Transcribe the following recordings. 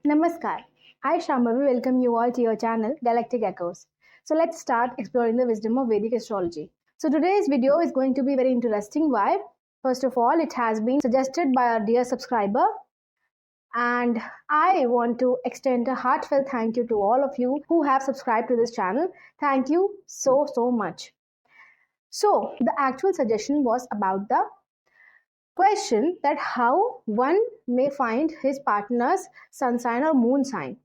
Namaskar. I Shambhavi welcome you all to your channel Galactic Echoes. So let's start exploring the wisdom of Vedic astrology. So today's video is going to be very interesting. Why? First of all, it has been suggested by our dear subscriber, and I want to extend a heartfelt thank you to all of you who have subscribed to this channel. Thank you so much. So the actual suggestion was about the question that how one may find his partner's sun sign or moon sign.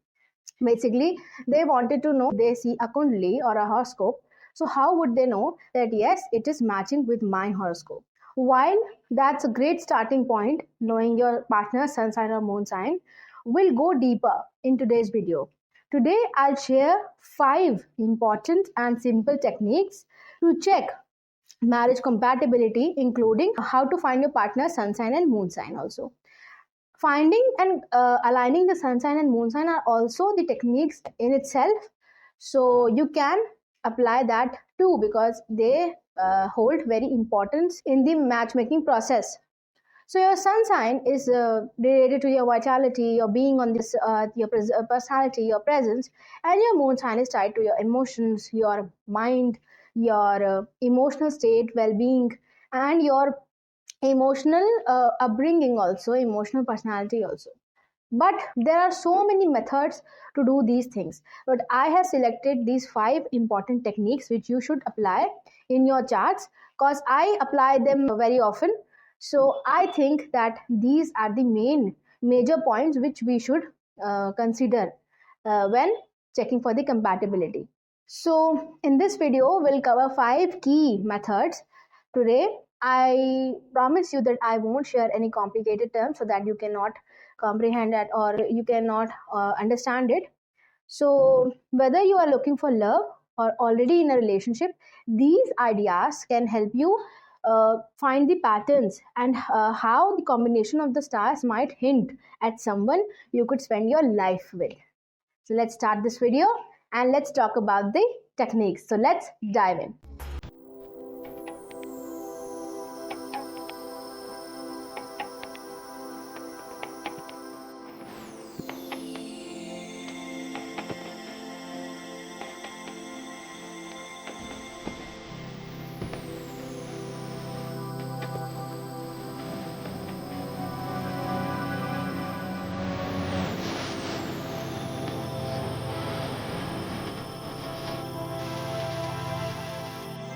Basically, they wanted to know, they see a kundali or a horoscope, so how would they know that yes, it is matching with my horoscope? While that's a great starting point, knowing your partner's sun sign or moon sign, we'll go deeper in today's video. Today I'll share 5 important and simple techniques to check marriage compatibility, including how to find your partner's sun sign and moon sign also. Finding and aligning the sun sign and moon sign are also the techniques in itself, so you can apply that too because they hold very importance in the matchmaking process. So your sun sign is related to your vitality, your being on this earth, your personality, your presence, and your moon sign is tied to your emotions, your mind, your emotional state, well-being, and your emotional upbringing also, emotional personality also. But there are so many methods to do these things, but I have selected these 5 important techniques which you should apply in your charts because I apply them very often. So I think that these are the major points which we should consider when checking for the compatibility. So in this video, we'll cover 5 key methods. Today, I promise you that I won't share any complicated terms so that you cannot comprehend it or you cannot understand it. So whether you are looking for love or already in a relationship, these ideas can help you find the patterns and how the combination of the stars might hint at someone you could spend your life with. So let's start this video and let's talk about the techniques. So let's dive in.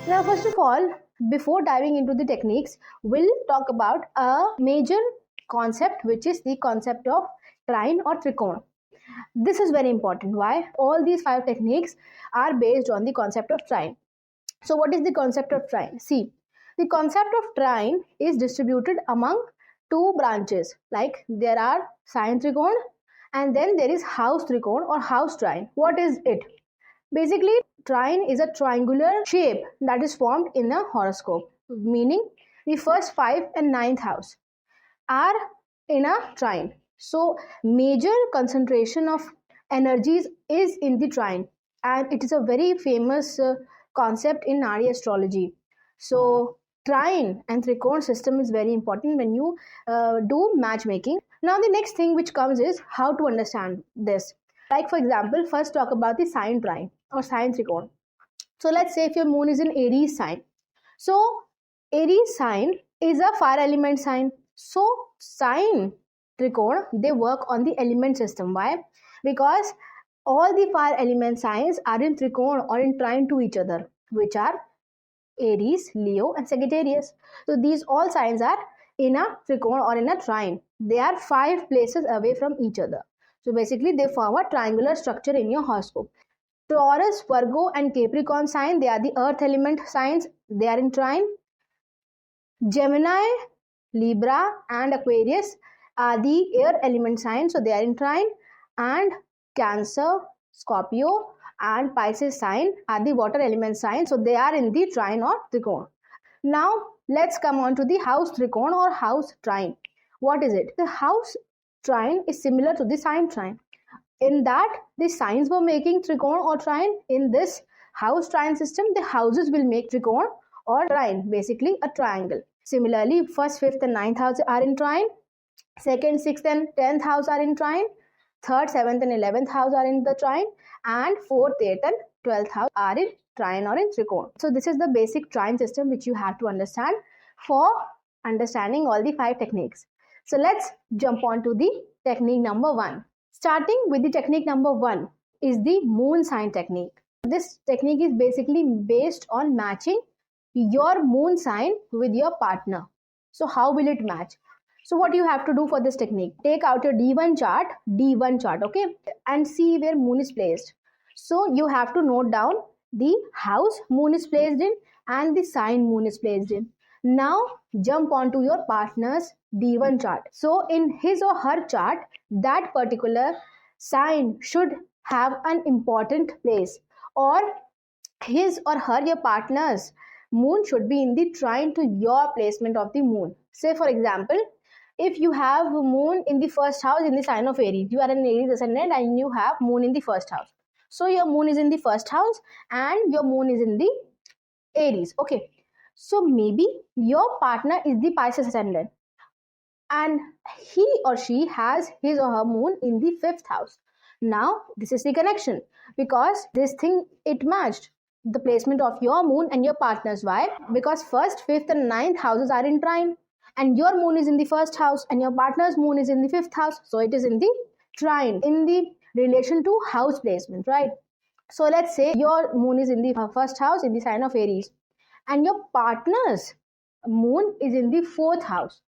Now, first of all, before diving into the techniques, we'll talk about a major concept, which is the concept of trine or trikona. This is very important. Why? All these 5 techniques are based on the concept of trine. So what is the concept of trine? See, the concept of trine is distributed among 2 branches. Like there are sign trikona and then there is house trikona or house trine. What is it? Basically, trine is a triangular shape that is formed in a horoscope, meaning the first 5 and 9th house are in a trine. So major concentration of energies is in the trine, and it is a very famous concept in Nadi astrology. So trine and trikona system is very important when you do matchmaking. Now the next thing which comes is how to understand this. Like for example, first talk about the sign trine or sign trikona. So let's say if your moon is in Aries sign. So Aries sign is a fire element sign. So sign trikona, they work on the element system. Why? Because all the fire element signs are in trikona or in trine to each other, which are Aries, Leo and Sagittarius. So these all signs are in a trikona or in a trine. They are 5 places away from each other. So basically they form a triangular structure in your horoscope. Taurus, Virgo and Capricorn sign, they are the earth element signs. They are in trine. Gemini, Libra and Aquarius are the air element signs. So they are in trine. And Cancer, Scorpio and Pisces sign are the water element signs. So they are in the trine or trikona. Now let's come on to the house trikona or house trine. What is it? The house trine is similar to the sign trine. In that the signs were making trikona or trine. In this house trine system, the houses will make trikona or trine, basically a triangle. Similarly, first, fifth and ninth house are in trine. Second, sixth and 10th house are in trine. 3rd, 7th and 11th house are in the trine, and 4th, 8th and 12th house are in trine or in trikona. So this is the basic trine system which you have to understand for understanding all the 5 techniques. So let's jump on to the technique number 1. Starting with the technique number 1 is the moon sign technique. This technique is basically based on matching your moon sign with your partner. So how will it match? So what you have to do for this technique, take out your D1 chart, okay, and see where moon is placed. So you have to note down the house moon is placed in and the sign moon is placed in. Now jump onto your partner's D1 chart. So in his or her chart, that particular sign should have an important place, or his or her, your partner's moon should be in the trine to your placement of the moon. Say for example, if you have moon in the first house in the sign of Aries, you are an Aries ascendant and you have moon in the first house. So your moon is in the first house and your moon is in the Aries. Okay. So maybe your partner is the Pisces ascendant and he or she has his or her moon in the 5th house. Now this is the connection because this thing, it matched the placement of your moon and your partner's. Why? Because 1st, 5th and 9th houses are in trine and your moon is in the 1st house and your partner's moon is in the 5th house. So it is in the trine in the relation to house placement, right? So let's say your moon is in the 1st house in the sign of Aries and your partner's moon is in the 4th house.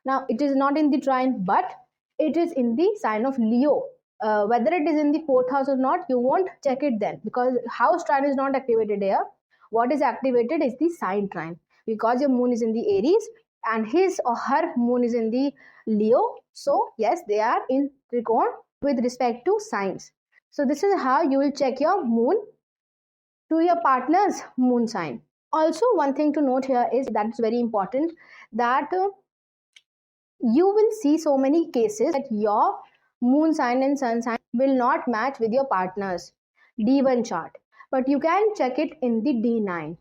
Now it is not in the trine but it is in the sign of Leo. Whether it is in the 4th house or not, you won't check it then because house trine is not activated here. What is activated is the sign trine because your moon is in the Aries and his or her moon is in the Leo. So yes, they are in trikona with respect to signs. So this is how you will check your moon to your partner's moon sign. Also, one thing to note here is that it's very important that you will see so many cases that your moon sign and sun sign will not match with your partner's D1 chart, but you can check it in the D9.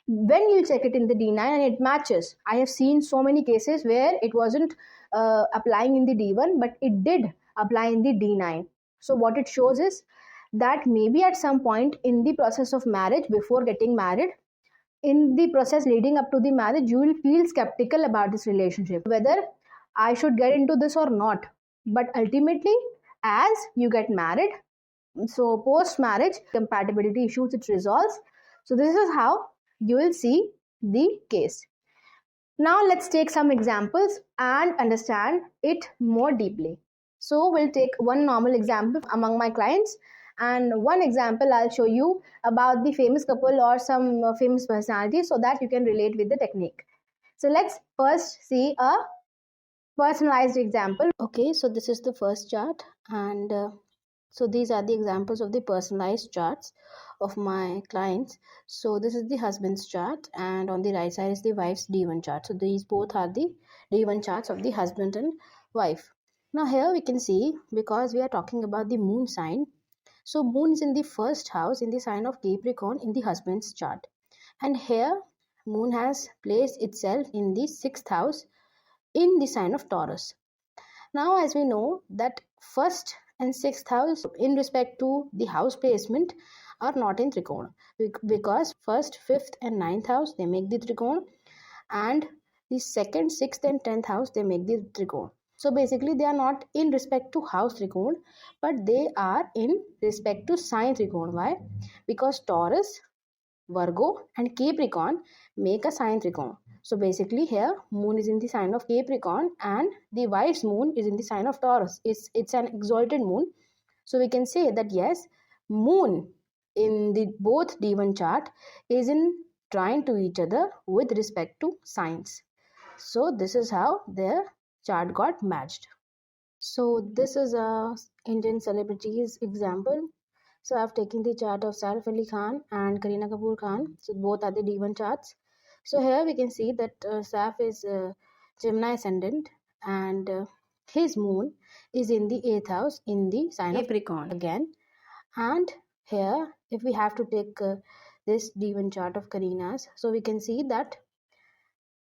When you check it in the D9 and it matches, I have seen so many cases where it wasn't applying in the D1 but it did apply in the D9. So what it shows is that maybe at some point in the process of marriage, before getting married, in the process leading up to the marriage, you will feel skeptical about this relationship, whether I should get into this or not. But ultimately, as you get married, so post marriage compatibility issues, it resolves. So this is how you will see the case. Now let's take some examples and understand it more deeply. So we'll take one normal example among my clients, and one example I'll show you about the famous couple or some famous personality so that you can relate with the technique. So let's first see a personalized example. Okay, so this is the first chart, and so these are the examples of the personalized charts of my clients. So this is the husband's chart and on the right side is the wife's D1 chart. So these both are the D1 charts of the husband and wife. Now here we can see, because we are talking about the moon sign, so moon is in the 1st house in the sign of Capricorn in the husband's chart, and here moon has placed itself in the 6th house in the sign of Taurus. Now as we know that 1st and 6th house in respect to the house placement are not in trikona, because 1st, 5th and 9th house they make the trikona, and the 2nd, 6th and 10th house they make the trikona. So basically they are not in respect to house trikona, but they are in respect to sign trikona. Why? Because Taurus, Virgo and Capricorn make a sign trikona. So basically here moon is in the sign of Capricorn and the wife's moon is in the sign of Taurus. It's an exalted moon. So we can say that yes, moon in the both D1 chart is in trine to each other with respect to signs. So this is how their chart got matched. So this is a Indian celebrities example. So I've taken the chart of Saif Ali Khan and Kareena Kapoor Khan. So both are the D1 charts. So here we can see that Saif is Gemini ascendant and his moon is in the 8th house in the sign of Capricorn again. And here if we have to take this D1 chart of Kareena's, so we can see that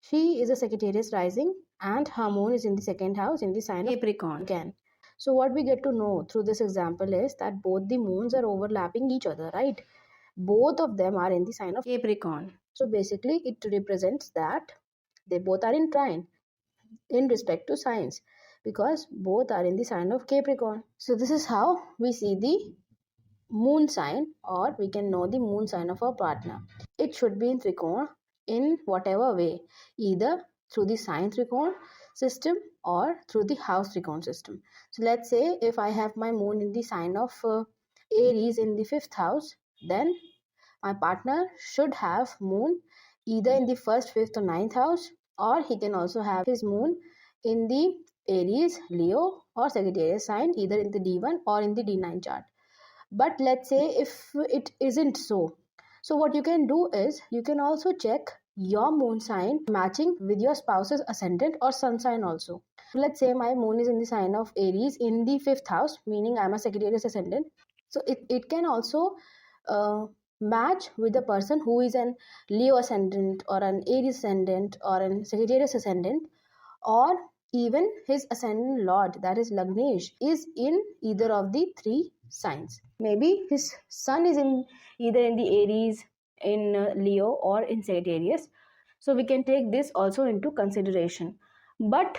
she is a Sagittarius rising and her moon is in the 2nd house in the sign of Capricorn again. So what we get to know through this example is that both the moons are overlapping each other, right? Both of them are in the sign of Capricorn. So basically it represents that they both are in trine in respect to signs, because both are in the sign of Capricorn. So this is how we see the moon sign, or we can know the moon sign of our partner. It should be in trikona in whatever way, either through the sign trikona system or through the house trikona system. So let's say if I have my moon in the sign of Aries in the 5th house, then my partner should have moon either in the 1st, 5th or 9th house, or he can also have his moon in the Aries, Leo or Sagittarius sign, either in the D1 or in the D9 chart. But let's say if it isn't so, so what you can do is you can also check your moon sign matching with your spouse's ascendant or sun sign also. Let's say my moon is in the sign of Aries in the 5th house, meaning I'm a Sagittarius ascendant. So it can also match with the person who is an Leo ascendant or an Aries ascendant or an Sagittarius ascendant, or even his ascendant lord, that is Lagnesh, is in either of the 3 signs. Maybe his sun is in either in the Aries, in Leo or in Sagittarius. So we can take this also into consideration. But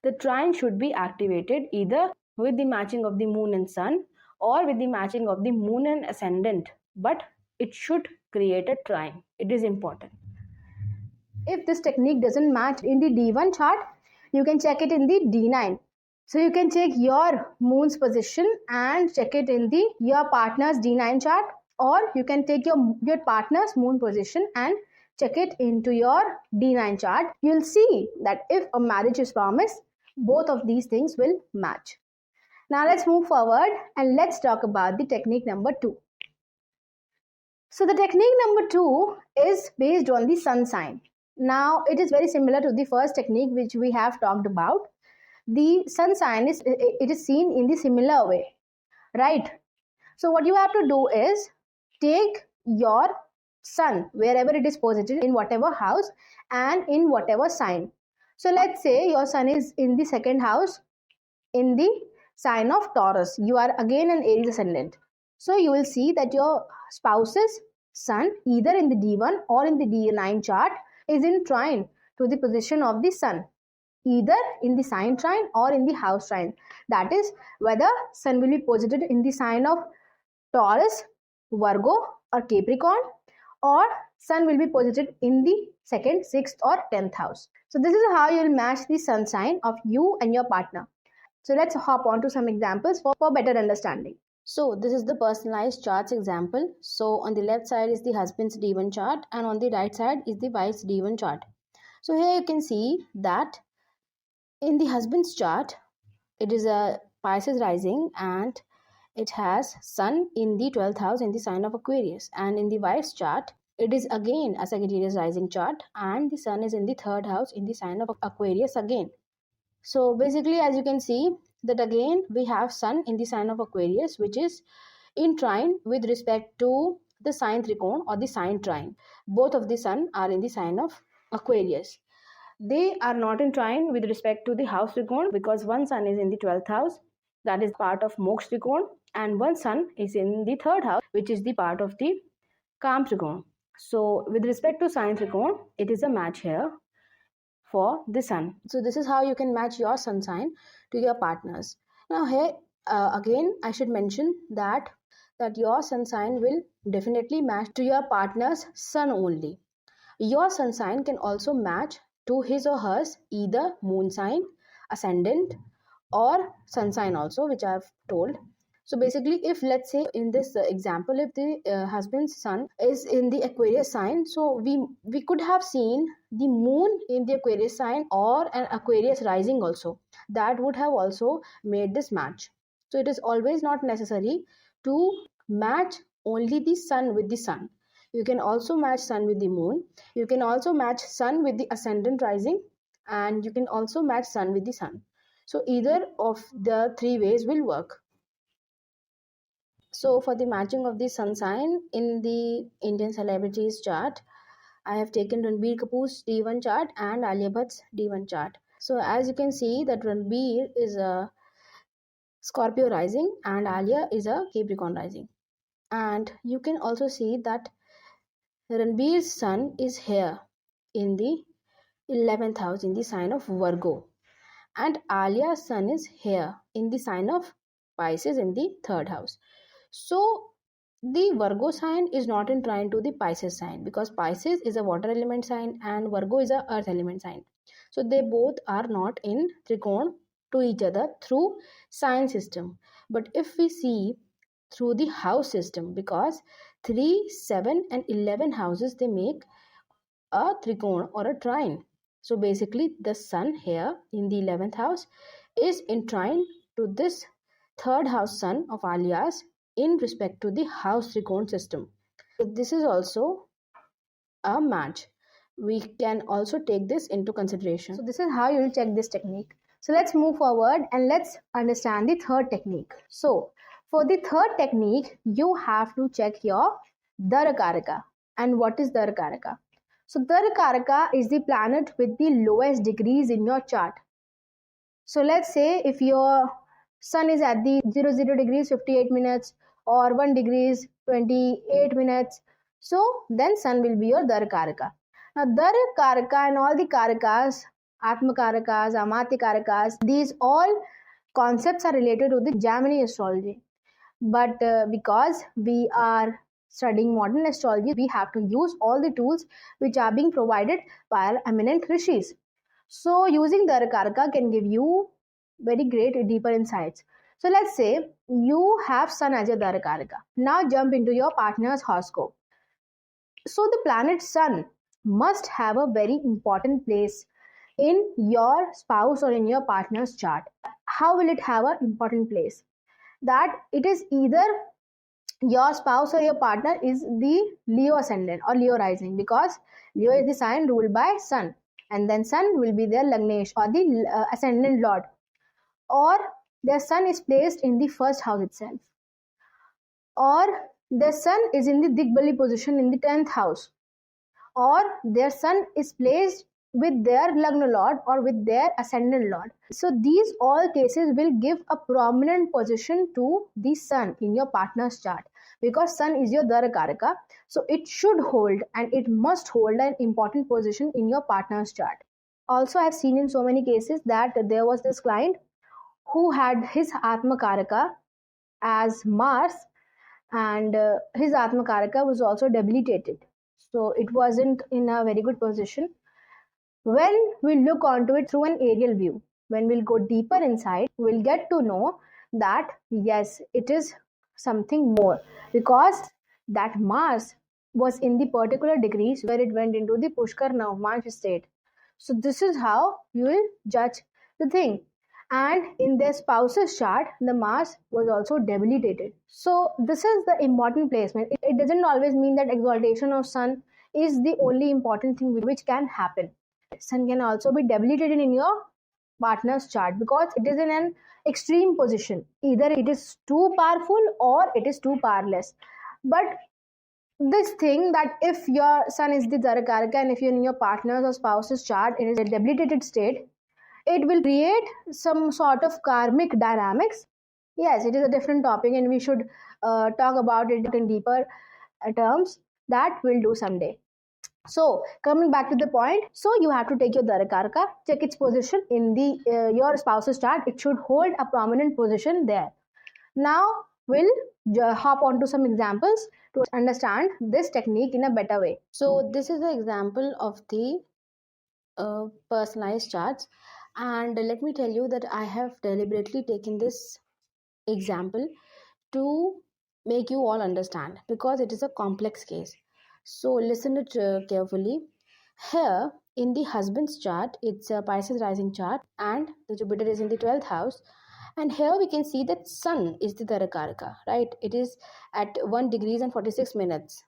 the trine should be activated either with the matching of the moon and sun, or with the matching of the moon and ascendant, but it should create a trine. It is important. If this technique doesn't match in the D1 chart, you can check it in the D9. So you can check your moon's position and check it in the your partner's D9 chart, or you can take your partner's moon position and check it into your D9 chart. You'll see that if a marriage is promised, both of these things will match. Now let's move forward and let's talk about the technique number 2. So the technique number 2 is based on the sun sign. Now it is very similar to the first technique which we have talked about. The sun sign is seen in the similar way, right? So what you have to do is take your sun wherever it is posited, in whatever house and in whatever sign. So let's say your sun is in the 2nd house in the sign of Taurus. You are again an Aries ascendant. So you will see that your spouse's sun either in the D1 or in the D9 chart is in trine to the position of the sun, either in the sign trine or in the house trine. That is, whether sun will be posited in the sign of Taurus, Virgo or Capricorn, or sun will be posited in the 2nd, 6th or 10th house. So this is how you will match the sun sign of you and your partner. So let's hop on to some examples for better understanding. So this is the personalized charts example. So on the left side is the husband's D1 chart and on the right side is the wife's D1 chart. So here you can see that in the husband's chart, it is a Pisces rising and it has sun in the 12th house in the sign of Aquarius. And in the wife's chart, it is again a Sagittarius rising chart and the sun is in the 3rd house in the sign of Aquarius again. So basically, as you can see, that again we have sun in the sign of Aquarius, which is in trine with respect to the sign trikona or the sign trine. Both of the sun are in the sign of Aquarius. They are not in trine with respect to the house trikona, because one sun is in the 12th house, that is part of moksha trikona, and one sun is in the 3rd house, which is the part of the kam trikona. So with respect to sign trikona, it is a match here for the sun. So this is how you can match your sun sign to your partners. Now here again I should mention that your sun sign will definitely match to your partner's sun only. Your sun sign can also match to his or hers either moon sign, ascendant or sun sign also, which I have told. So basically, if let's say in this example, if the husband's sun is in the Aquarius sign, so we could have seen the moon in the Aquarius sign or an Aquarius rising also. That would have also made this match. So it is always not necessary to match only the sun with the sun. You can also match sun with the moon. You can also match sun with the ascendant rising, and you can also match sun with the sun. So either of the 3 ways will work. So for the matching of the sun sign in the Indian celebrities chart, I have taken Ranbir Kapoor's D1 chart and Alia Bhatt's D1 chart. So as you can see that Ranbir is Scorpio rising, and Alia is a Capricorn rising. And you can also see that Ranbir's sun is here in the 11th house in the sign of Virgo, and Alia's sun is here in the sign of Pisces in the 3rd house. So the Virgo sign is not in trine to the Pisces sign, because Pisces is a water element sign and Virgo is a earth element sign. So they both are not in trikon to each other through sign system. But if we see through the house system, because 3, 7 and 11 houses, they make a trikon or a trine. So basically the sun here in the 11th house is in trine to this 3rd house sun of Alias in respect to the house trikon system. So this is also a match. We can also take this into consideration. So this is how you will check this technique. So let's move forward and let's understand the third technique. So for the third technique, you have to check your Darakaraka. And what is Darakaraka? So Darakaraka is the planet with the lowest degrees in your chart. So let's say if your sun is at the 00 degrees 58 minutes or 1 degrees 28 minutes, so then sun will be your Darakaraka. Now Darakaraka and all the Karakas, Atmakarakas, Amatyakarakas, these all concepts are related to the Gemini astrology. But because we are studying modern astrology, we have to use all the tools which are being provided by our eminent rishis. So using Darakaraka can give you very great deeper insights. So let's say you have sun as your Darakaraka. Now jump into your partner's horoscope. So the planet sun must have a very important place in your spouse or in your partner's chart. How will it have an important place? That it is either your spouse or your partner is the Leo ascendant or Leo rising, because Leo is the sign ruled by sun, and then sun will be their Lagnesh or the ascendant lord, or their sun is placed in the 1st house itself, or their sun is in the Digbali position in the 10th house, or their sun is placed with their Lagna lord or with their ascendant lord. So these all cases will give a prominent position to the sun in your partner's chart, because sun is your Darakaraka, so it should hold and it must hold an important position in your partner's chart. Also, I have seen in so many cases that there was this client who had his Atmakaraka as Mars, and his Atmakaraka was also debilitated. So it wasn't in a very good position. When we look onto it through an aerial view, when we'll go deeper inside, we'll get to know that yes, it is something more, because that Mars was in the particular degrees where it went into the Pushkarna of Manch state. So this is how you will judge the thing. And in their spouse's chart, the Mars was also debilitated. So this is the important placement. It doesn't always mean that exaltation of sun is the only important thing which can happen. Sun can also be debilitated in your partner's chart because it is in an extreme position. Either it is too powerful or it is too powerless. But this thing that if your sun is the Darakaraka and if you're in your partner's or spouse's chart, it is a debilitated state, it will create some sort of karmic dynamics. Yes, it is a different topic and we should talk about it in deeper terms. That we'll do someday. So coming back to the point, so you have to take your Darakaraka, check its position in the your spouse's chart. It should hold a prominent position there. Now we'll hop on to some examples to understand this technique in a better way. So this is the example of the personalized charts, and let me tell you that I have deliberately taken this example to make you all understand, because it is a complex case. So listen it carefully. Here in the husband's chart, it's a Pisces rising chart and the Jupiter is in the 12th house, and here we can see that sun is the Darakaraka, right? It is at 1 degrees and 46 minutes.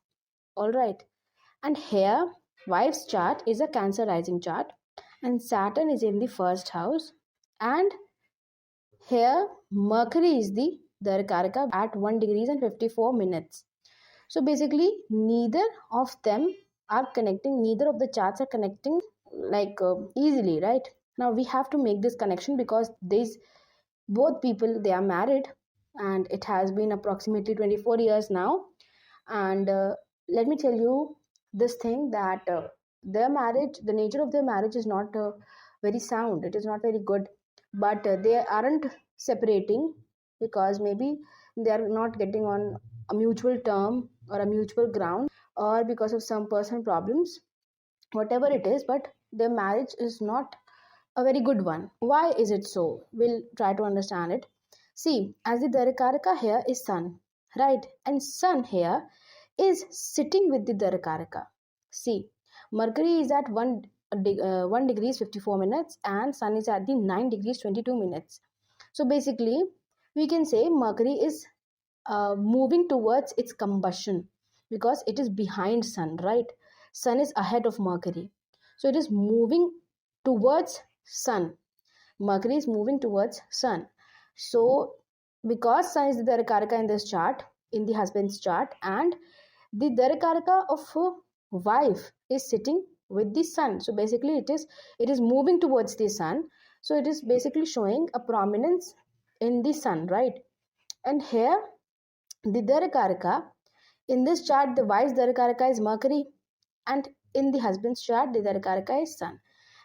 All right. And here wife's chart is a Cancer rising chart and Saturn is in the 1st house, and here Mercury is the Darakaraka at 1 degrees and 54 minutes. So basically neither of them are connecting, neither of the charts are connecting like easily, right? Now we have to make this connection because these both people, they are married, and it has been approximately 24 years now. And let me tell you this thing, that their marriage, the nature of their marriage is not very sound, it is not very good. But they aren't separating because maybe they are not getting on a mutual term or a mutual ground, or because of some personal problems, whatever it is. But their marriage is not a very good one. Why is it so? We'll try to understand it. See, as the Darakaraka here is Sun, right? And Sun here is sitting with the Darakaraka. See, Mercury is at 1 degrees 54 minutes and Sun is at the 9 degrees 22 minutes. So basically, we can say Mercury is moving towards its combustion because it is behind Sun, right? Sun is ahead of Mercury. So it is moving towards Sun. Mercury is moving towards Sun. So because Sun is the Darakaraka in this chart, in the husband's chart, and the Darakaraka of a wife is sitting with the Sun. So basically it is moving towards the Sun. So it is basically showing a prominence in the Sun, right? And here the Darakaraka, in this chart, the wife's Darakaraka is Mercury, and in the husband's chart, the Darakaraka is Sun.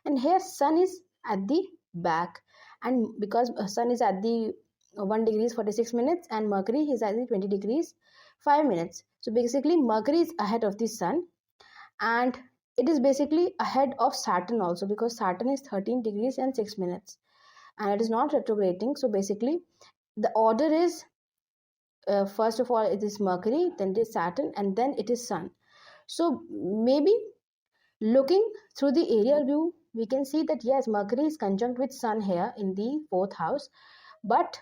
And here Sun is at the back, and because Sun is at the 1 degrees 46 minutes and Mercury is at the 20 degrees 5 minutes. So basically Mercury is ahead of the Sun, and it is basically ahead of Saturn also, because Saturn is 13 degrees and 6 minutes and it is not retrograding. So basically the order is first of all it is Mercury, then it is Saturn, and then it is Sun. So maybe looking through the aerial view, we can see that yes, Mercury is conjunct with Sun here in the 4th house, but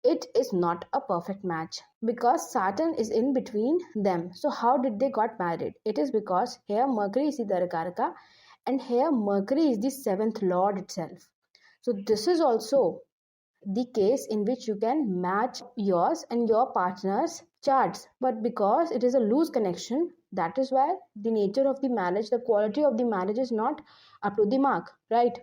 it is not a perfect match because Saturn is in between them. So how did they got married? It is because here Mercury is the Darakaraka and here Mercury is the 7th lord itself. So this is also the case in which you can match yours and your partner's charts, but because it is a loose connection, that is why the nature of the marriage, the quality of the marriage is not up to the mark, right?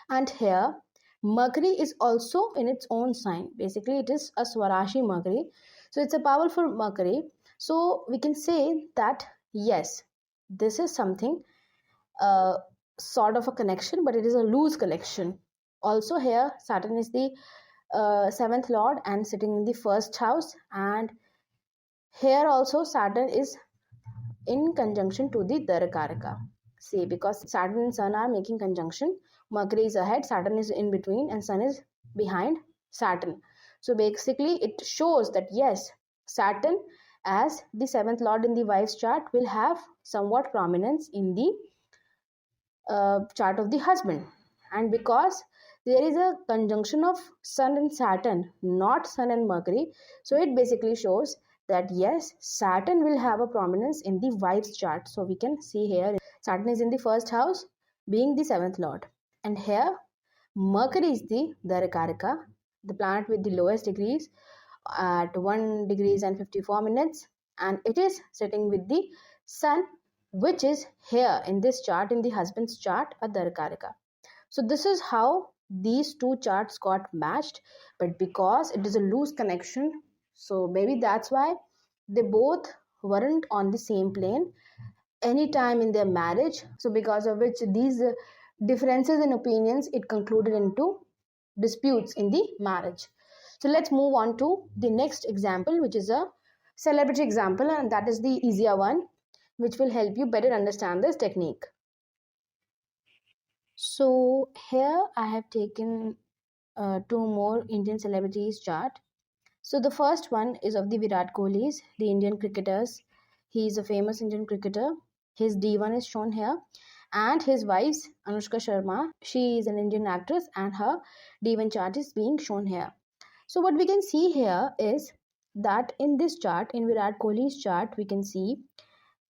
And here Mercury is also in its own sign. Basically it is a Swarashi Mercury, so it's a powerful Mercury. So we can say that yes, this is something sort of a connection, but it is a loose connection. Also here Saturn is the 7th lord and sitting in the 1st house, and here also Saturn is in conjunction to the Darakaraka. See, because Saturn and Sun are making conjunction, Mercury is ahead, Saturn is in between, and Sun is behind Saturn. So basically it shows that yes, Saturn as the 7th lord in the wife's chart will have somewhat prominence in the chart of the husband. And because there is a conjunction of Sun and Saturn, not Sun and Mercury, so it basically shows that yes, Saturn will have a prominence in the wife's chart. So we can see here Saturn is in the 1st house being the 7th lord, and here Mercury is the Darakaraka, the planet with the lowest degrees at 1 degrees and 54 minutes, and it is sitting with the Sun, which is here in this chart, in the husband's chart, a Darakaraka. So this is how these two charts got matched, but because it is a loose connection, so maybe that's why they both weren't on the same plane any time in their marriage. So because of which these differences in opinions, it concluded into disputes in the marriage. So let's move on to the next example, which is a celebrity example, and that is the easier one, which will help you better understand this technique. So here I have taken two more Indian celebrities chart. So the first one is of the Virat Kohli's, the Indian cricketers. He is a famous Indian cricketer. His D1 is shown here, and his wife's Anushka Sharma. She is an Indian actress, and her D1 chart is being shown here. So what we can see here is that in this chart, in Virat Kohli's chart, we can see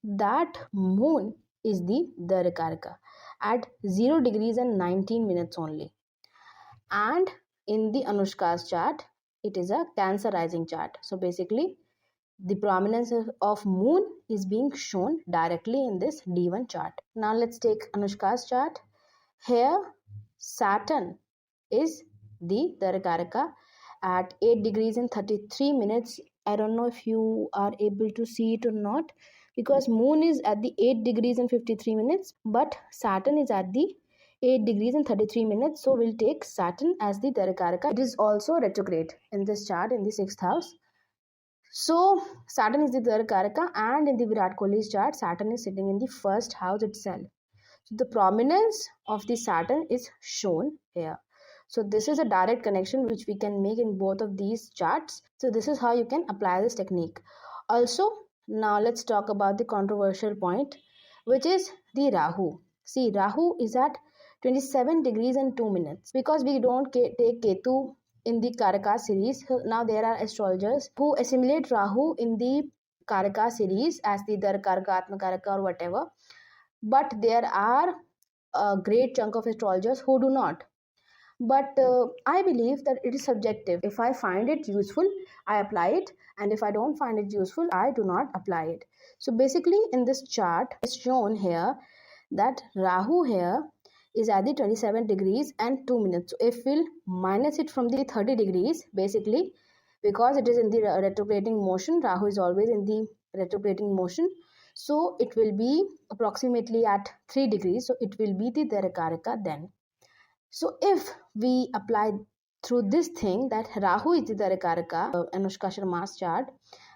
that moon is the Darakaraka at 0 degrees and 19 minutes only. And in the Anushka's chart, it is a Cancer rising chart. So basically, the prominence of moon is being shown directly in this D1 chart. Now let's take Anushka's chart. Here, Saturn is the Darakaraka at 8 degrees and 33 minutes. I don't know if you are able to see it or not, because moon is at the 8 degrees and 53 minutes, but Saturn is at the 8 degrees and 33 minutes. So we'll take Saturn as the Darakaraka. It is also retrograde in this chart in the 6th house. So Saturn is the Darakaraka, and in the Virat Kohli's chart, Saturn is sitting in the 1st house itself. So the prominence of the Saturn is shown here. So this is a direct connection which we can make in both of these charts. So this is how you can apply this technique. Also, now let's talk about the controversial point, which is the Rahu. See, Rahu is at 27 degrees and 2 minutes. Because we don't take Ketu in the Karaka series, now there are astrologers who assimilate Rahu in the Karaka series as the Darakaraka, Atmakaraka or whatever. But there are a great chunk of astrologers who do not. But I believe that it is subjective. If I find it useful, I apply it, and if I don't find it useful, I do not apply it. So basically in this chart, it's shown here that Rahu here is at the 27 degrees and 2 minutes. So if we'll minus it from the 30 degrees, basically, because it is in the retrograding motion, Rahu is always in the retrograding motion. So it will be approximately at 3 degrees. So it will be the Darakaraka then. So if we apply through this thing that Rahu is the Darakaraka, Anushka Sharma's chart,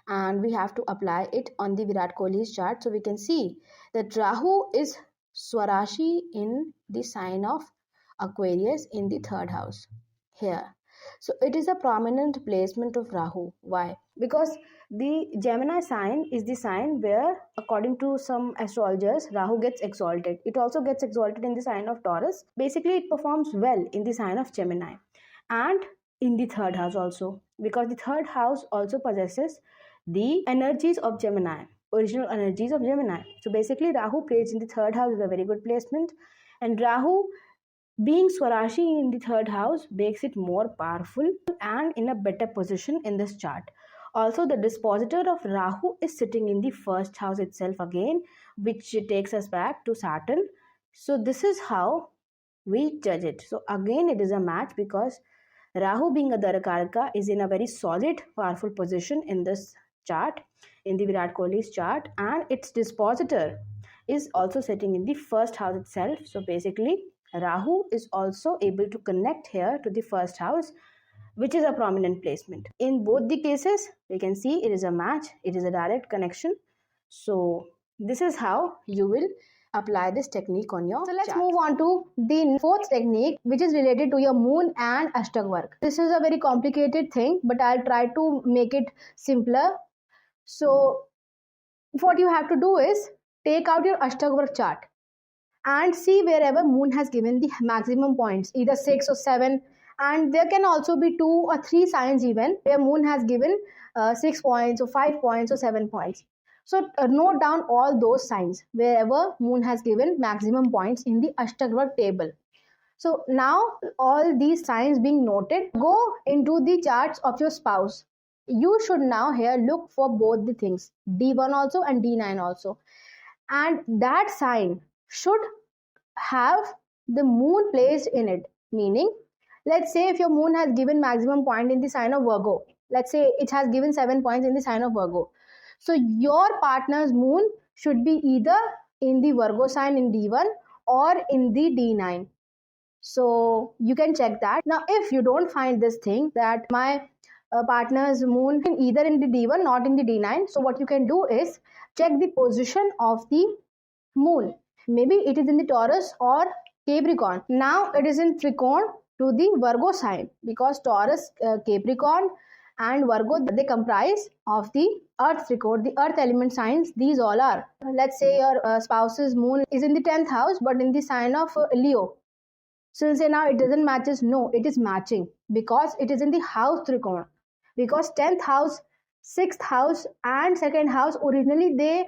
and we have to apply it on the Virat Kohli's chart, so we can see that Rahu is Swarashi in the sign of Aquarius in the 3rd house here. So it is a prominent placement of Rahu. Why? Because the Gemini sign is the sign where, according to some astrologers, Rahu gets exalted. It also gets exalted in the sign of Taurus. Basically, it performs well in the sign of Gemini and in the 3rd house also, because the 3rd house also possesses the energies of Gemini, original energies of Gemini. So basically, Rahu placed in the 3rd house is a very good placement, and Rahu being Swarashi in the 3rd house makes it more powerful and in a better position in this chart. Also, the dispositor of Rahu is sitting in the 1st house itself again, which takes us back to Saturn. So this is how we judge it. So again, it is a match, because Rahu being a Darakaraka is in a very solid, powerful position in this chart, in the Virat Kohli's chart, and its dispositor is also sitting in the 1st house itself. So basically, Rahu is also able to connect here to the 1st house, which is a prominent placement. In both the cases, we can see it is a match, it is a direct connection. So this is how you will apply this technique on your chart. So let's move on to the 4th technique, which is related to your moon and Ashtakvarga. This is a very complicated thing, but I'll try to make it simpler. So what you have to do is take out your Ashtakvarga chart and see wherever moon has given the maximum points, either 6 or 7, and there can also be 2 or 3 signs even where moon has given 6 points or 5 points or 7 points. So note down all those signs wherever moon has given maximum points in the Ashtakvarga table. So now all these signs being noted, go into the charts of your spouse. You should now here look for both the things, D1 also and D9 also, and that sign should have the moon placed in it. Meaning, let's say if your moon has given maximum point in the sign of Virgo, let's say it has given 7 points in the sign of Virgo, so your partner's moon should be either in the Virgo sign in D1 or in the D9. So you can check that. Now if you don't find this thing that my partner's moon either in the D1 not in the D9, so what you can do is check the position of the moon. Maybe it is in the Taurus or Capricorn. Now it is in Trikon to the Virgo sign, because Taurus, Capricorn and Virgo, they comprise of the earth Trikon, the earth element signs. These all are. Let's say your spouse's moon is in the 10th house but in the sign of Leo. So you say now it doesn't matches. No, it is matching because it is in the house Trikon. Because 10th house, 6th house and 2nd house originally they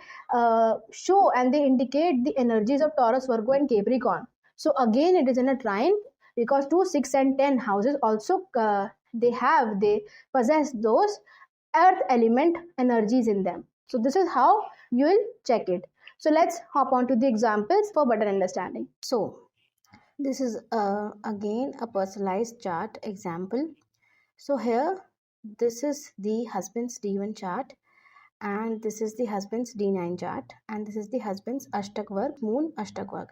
show and they indicate the energies of Taurus, Virgo and Capricorn. So again it is in a trine, because 2, 6 and 10 houses also they possess those earth element energies in them. So this is how you will check it. So let's hop on to the examples for better understanding. So This is again a personalized chart example. So here, this is the husband's D1 chart, and this is the husband's D9 chart, and this is the husband's Ashtakvarga, moon Ashtakvarga.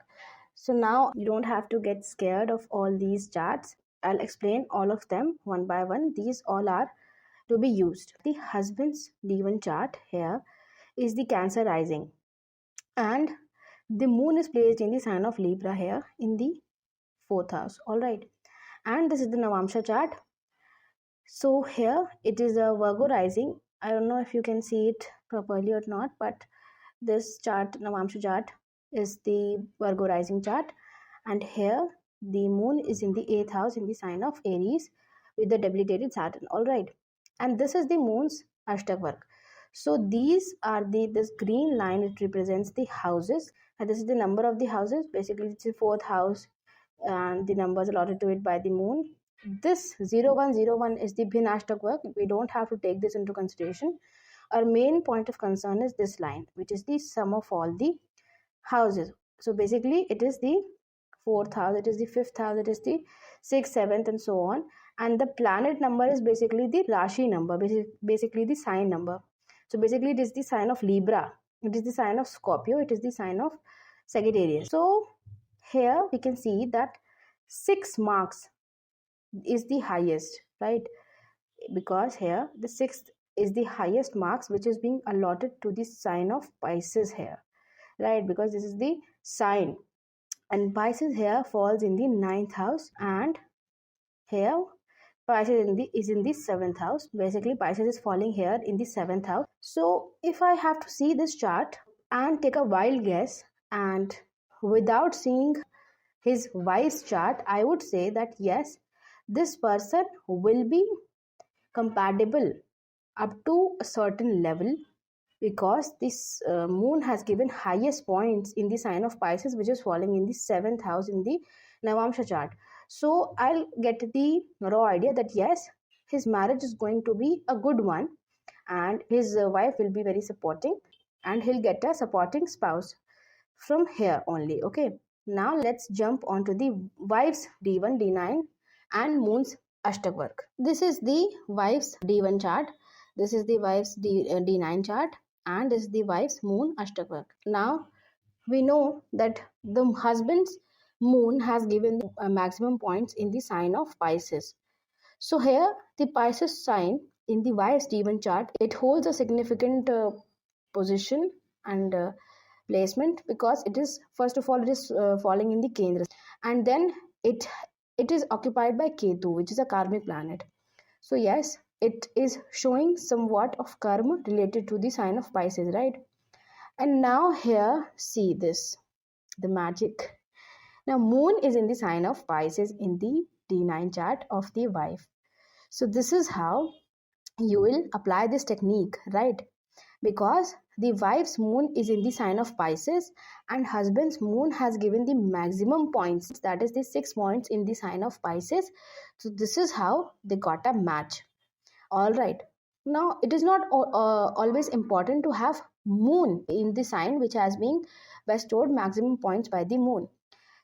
So now you don't have to get scared of all these charts. I'll explain all of them one by one. These all are to be used. The husband's D1 chart here is the Cancer rising, and the moon is placed in the sign of Libra here in the fourth house. All right, and this is the Navamsha chart. So here it is a Virgo rising. I don't know if you can see it properly or not, but this chart, Navamsha chart, is the Virgo rising chart, and here the moon is in the 8th house in the sign of Aries with the debilitated Saturn. All right, and this is the moon's Ashtakvarga. So these are this green line, it represents the houses, and this is the number of the houses. Basically it's the 4th house, and the numbers allotted to it by the moon. This 0101 is the Bhin Ashtakvarga. We don't have to take this into consideration. Our main point of concern is this line, which is the sum of all the houses. So basically it is the 4th house, it is the 5th house, it is the 6th, 7th, and so on. And the planet number is basically the Rashi number, basically the sign number. So basically it is the sign of Libra, it is the sign of Scorpio, it is the sign of Sagittarius. So here we can see that 6 marks is the highest, right? Because here the 6th is the highest marks which is being allotted to the sign of Pisces here, right? Because this is the sign, and Pisces here falls in the 9th house, and here Pisces is in the 7th house. Basically Pisces is falling here in the 7th house. So if I have to see this chart and take a wild guess, and without seeing his wife's chart, I would say that yes, this person will be compatible up to a certain level, because this moon has given highest points in the sign of Pisces, which is falling in the 7th house in the Navamsha chart. So I'll get the raw idea that yes, his marriage is going to be a good one, and his wife will be very supporting, and he'll get a supporting spouse from here only. Okay, now let's jump onto the wife's D1, D9, and moon's Ashtakvarga. This is the wife's D1 chart, this is the wife's D9 chart, and this is the wife's moon Ashtakvarga. Now we know that the husband's moon has given maximum points in the sign of Pisces. So here the Pisces sign in the wife's D1 chart, it holds a significant position and placement, because it is, first of all, it is falling in the Kendra, and then it is occupied by Ketu, which is a karmic planet. So yes, it is showing somewhat of karma related to the sign of Pisces, right? And now here, see this, the magic. Now moon is in the sign of Pisces in the D9 chart of the wife. So this is how you will apply this technique, right? Because the wife's moon is in the sign of Pisces, and husband's moon has given the maximum points, that is the 6 points in the sign of Pisces. So this is how they got a match. All right, now it is not always important to have moon in the sign which has been bestowed maximum points by the moon.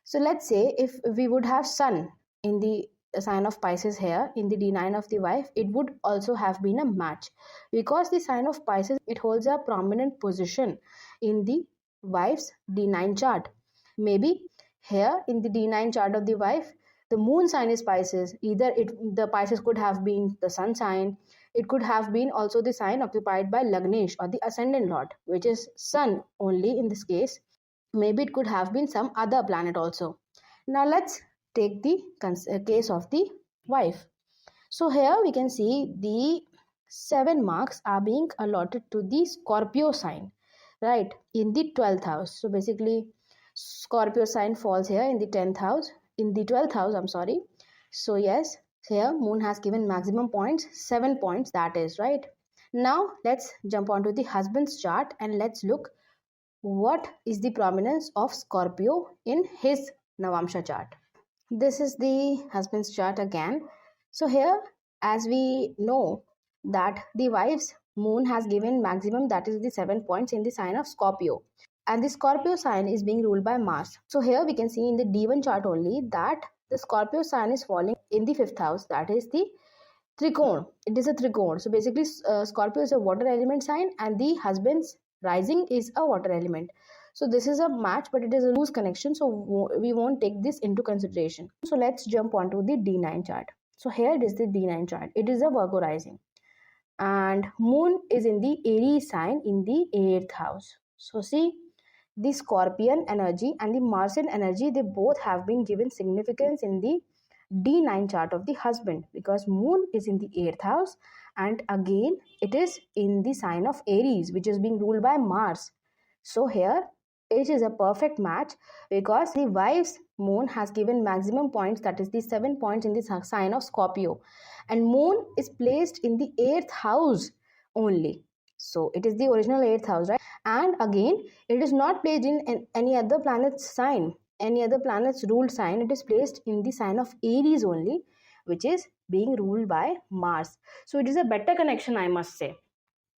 So let's say if we would have sun in the sign of Pisces here in the D9 of the wife, it would also have been a match, because the sign of Pisces, it holds a prominent position in the wife's D9 chart. Maybe here in the D9 chart of the wife, the moon sign is Pisces. Either the Pisces could have been the sun sign, it could have been also the sign occupied by Lagnesh, or the ascendant lord, which is sun only in this case. Maybe it could have been some other planet also. Now let's take the case of the wife. So here we can see the 7 marks are being allotted to the Scorpio sign, right, in the 12th house. So basically Scorpio sign falls here in the 10th house, in the 12th house, I'm sorry. So yes, here moon has given maximum points, 7 points, that is, right? Now let's jump onto the husband's chart, and let's look what is the prominence of Scorpio in his Navamsha chart. This is the husband's chart again. So here, as we know that the wife's moon has given maximum, that is the 7 points in the sign of Scorpio. and the Scorpio sign is being ruled by Mars. So here we can see in the D1 chart only that the Scorpio sign is falling in the 5th house, that is the Trikone. It is a Trikone. So basically Scorpio is a water element sign and the husband's rising is a water element. So this is a match, but it is a loose connection, so we won't take this into consideration. So let's jump onto the D9 chart. So here it is the D9 chart. It is a Virgo rising and moon is in the Aries sign in the 8th house. So see, the Scorpion energy and the Martian energy, they both have been given significance in the D9 chart of the husband, because moon is in the 8th house and again it is in the sign of Aries, which is being ruled by Mars. So here it is a perfect match because the wife's moon has given maximum points, that is the 7 points in the sign of Scorpio, and moon is placed in the 8th house only. So it is the original 8th house, right? And again, it is not placed in any other planet's sign, any other planet's ruled sign. It is placed in the sign of Aries only, which is being ruled by Mars. So it is a better connection, I must say,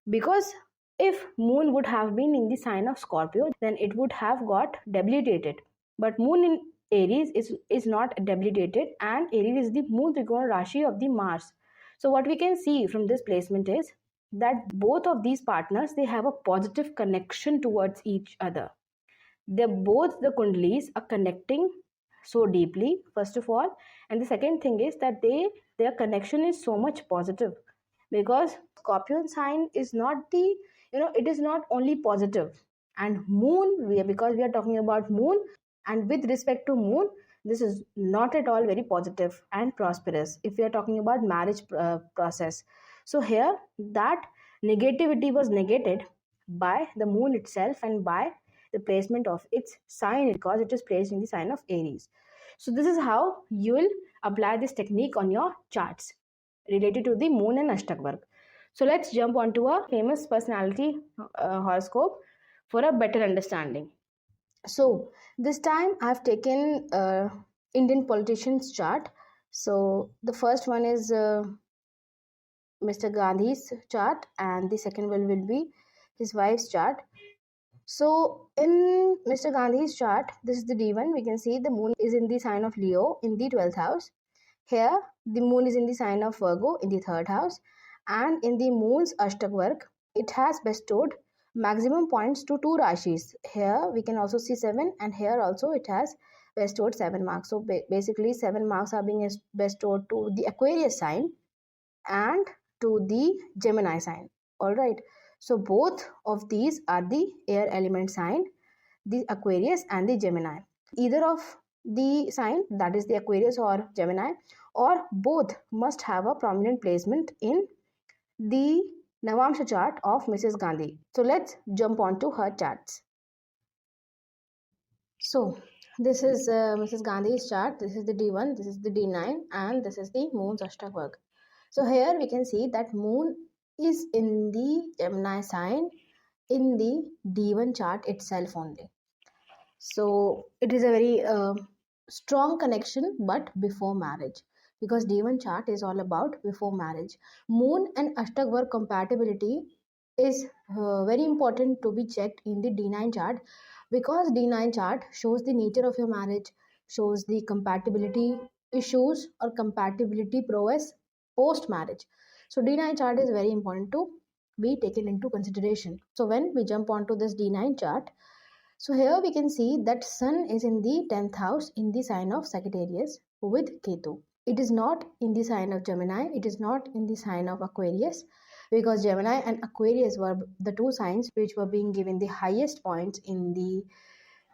because if moon would have been in the sign of Scorpio, then it would have got debilitated. But moon in Aries is not debilitated, and Aries is the moon Trikona Rashi of the Mars. So what we can see from this placement is that both of these partners, they have a positive connection towards each other. They're both, the Kundalis are connecting so deeply, first of all, and the second thing is that their connection is so much positive, because Scorpion sign is not the, it is not only positive, and moon, because we are talking about moon, and with respect to moon, this is not at all very positive and prosperous if we are talking about marriage process. So here that negativity was negated by the moon itself and by the placement of its sign, because it is placed in the sign of Aries. So this is how you will apply this technique on your charts related to the moon and Ashtakvarga. So let's jump onto a famous personality horoscope for a better understanding. So this time I've taken Indian politicians chart. So the first one is Mr. Gandhi's chart, and the second one will be his wife's chart. So in Mr. Gandhi's chart, this is the D1. We can see the moon is in the sign of Leo in the 12th house. Here the moon is in the sign of Virgo in the 3rd house, and in the moon's Ashtakvarga, it has bestowed maximum points to 2 rashis. Here we can also see 7, and here also it has bestowed 7 marks. So basically 7 marks are being bestowed to the Aquarius sign and to the Gemini sign. All right. So both of these are the air element sign, the Aquarius and the Gemini. Either of the sign, that is the Aquarius or Gemini, or both must have a prominent placement in the Navamsha chart of Mrs. Gandhi. So let's jump on to her charts. So this is Mrs. Gandhi's chart. This is the D1, this is the D9, and this is the moon's Ashtakvarga. So here we can see that moon is in the Gemini sign in the D1 chart itself only. So it is a very strong connection, but before marriage, because D1 chart is all about before marriage. Moon and Ashtakvarga compatibility is very important to be checked in the D9 chart, because D9 chart shows the nature of your marriage, shows the compatibility issues or compatibility prowess post marriage. So D9 chart is very important to be taken into consideration. So when we jump onto this D9 chart, so here we can see that Sun is in the 10th house in the sign of Sagittarius with Ketu. It is not in the sign of Gemini, it is not in the sign of Aquarius, because Gemini and Aquarius were the 2 signs which were being given the highest points in the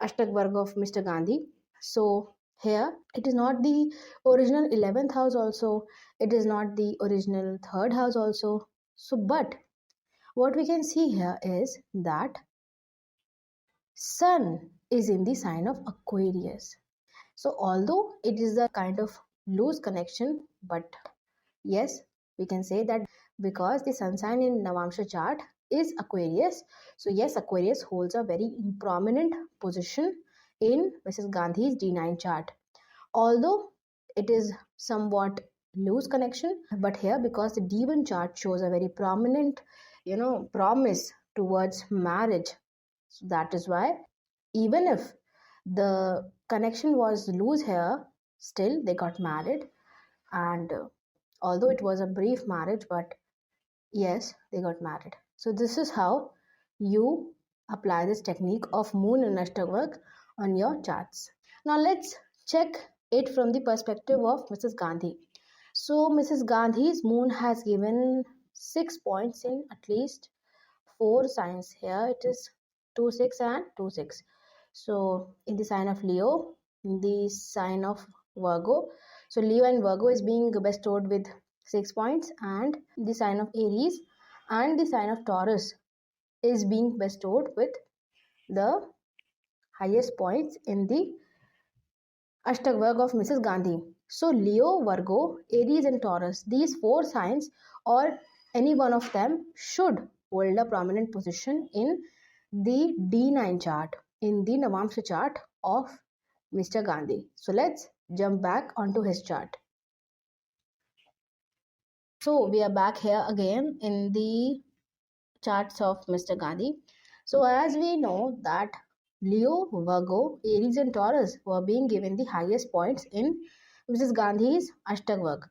Ashtakvarga of Mr. Gandhi. So here it is not the original 11th house also, it is not the original 3rd house also. So but what we can see here is that Sun is in the sign of Aquarius. So although it is a kind of loose connection, but yes, we can say that because the sun sign in Navamsha chart is Aquarius, so yes, Aquarius holds a very prominent position in Mrs. Gandhi's D9 chart. Although it is somewhat loose connection, but here because the D1 chart shows a very prominent, promise towards marriage. So that is why, even if the connection was loose here, still they got married. And although it was a brief marriage, but yes, they got married. So this is how you apply this technique of moon and Ashtakvarga on your charts. Now let's check it from the perspective of Mrs. Gandhi. So Mrs. Gandhi's moon has given 6 points in at least 4 signs. Here it is 2, 6 and 2, 6. So in the sign of Leo, in the sign of Virgo. So Leo and Virgo is being bestowed with 6 points, and the sign of Aries and the sign of Taurus is being bestowed with the highest points in the Ashtakvarga of Mrs. Gandhi. So Leo, Virgo, Aries and Taurus, these 4 signs or any one of them should hold a prominent position in the D9 chart, in the Navamsha chart of Mr. Gandhi. So let's jump back onto his chart. So we are back here again in the charts of Mr. Gandhi. So as we know that Leo, Virgo, Aries and Taurus were being given the highest points in Mrs. Gandhi's Ashtakvarga